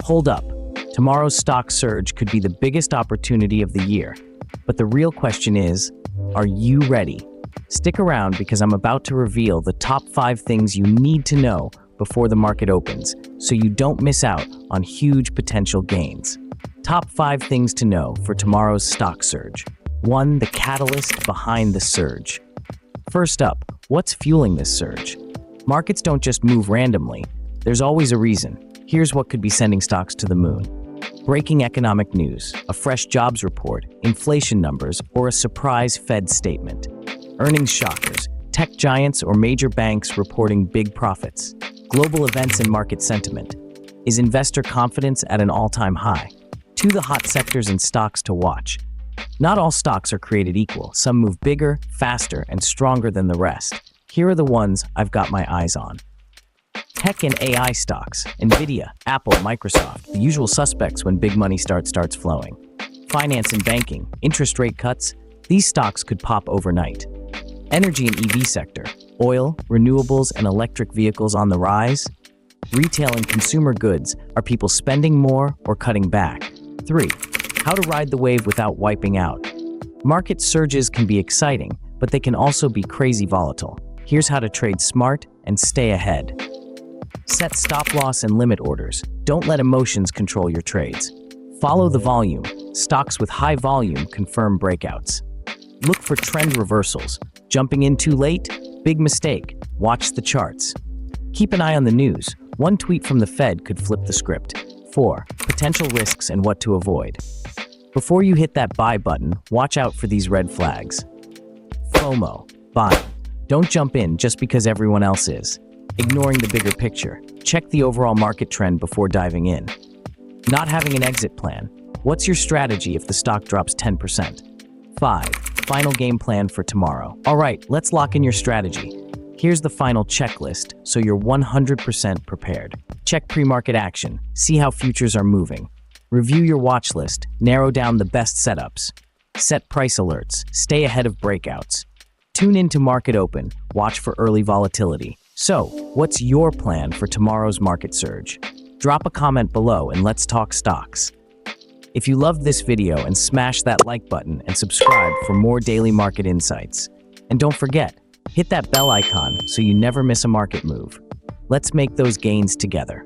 Hold up. Tomorrow's stock surge could be the biggest opportunity of the year. But the real question is, are you ready? Stick around because I'm about to reveal the top 5 things you need to know before the market opens, so you don't miss out on huge potential gains. Top 5 things to know for tomorrow's stock surge. 1. The catalyst behind the surge. First up, what's fueling this surge? Markets don't just move randomly. There's always a reason. Here's what could be sending stocks to the moon. Breaking economic news, a fresh jobs report, inflation numbers, or a surprise Fed statement. Earnings shockers, tech giants or major banks reporting big profits. Global events and market sentiment. Is investor confidence at an all-time high? 2. The hot sectors and stocks to watch. Not all stocks are created equal. Some move bigger, faster, and stronger than the rest. Here are the ones I've got my eyes on. Tech and AI stocks. Nvidia, Apple, Microsoft, the usual suspects when big money starts flowing. Finance and banking, interest rate cuts. These stocks could pop overnight. Energy and EV sector. Oil, renewables, and electric vehicles on the rise. Retail and consumer goods. Are people spending more or cutting back? 3. How to ride the wave without wiping out. Market surges can be exciting, but they can also be crazy volatile. Here's how to trade smart and stay ahead. Set stop loss and limit orders. Don't let emotions control your trades. Follow the volume. Stocks with high volume confirm breakouts. Look for trend reversals. Jumping in too late? Big mistake. Watch the charts. Keep an eye on the news. One tweet from the Fed could flip the script. 4. Potential risks and what to avoid. Before you hit that buy button, watch out for these red flags. FOMO. Buying. Don't jump in just because everyone else is. Ignoring the bigger picture. Check the overall market trend before diving in. Not having an exit plan. What's your strategy if the stock drops 10%? 5. Final game plan for tomorrow. All right, let's lock in your strategy. Here's the final checklist, so you're 100% prepared. Check pre-market action. See how futures are moving. Review your watch list. Narrow down the best setups. Set price alerts. Stay ahead of breakouts. Tune into Market Open. Watch for early volatility. So, what's your plan for tomorrow's market surge? Drop a comment below and let's talk stocks. If you loved this video, and smash that like button and subscribe for more daily market insights. And don't forget, hit that bell icon so you never miss a market move. Let's make those gains together.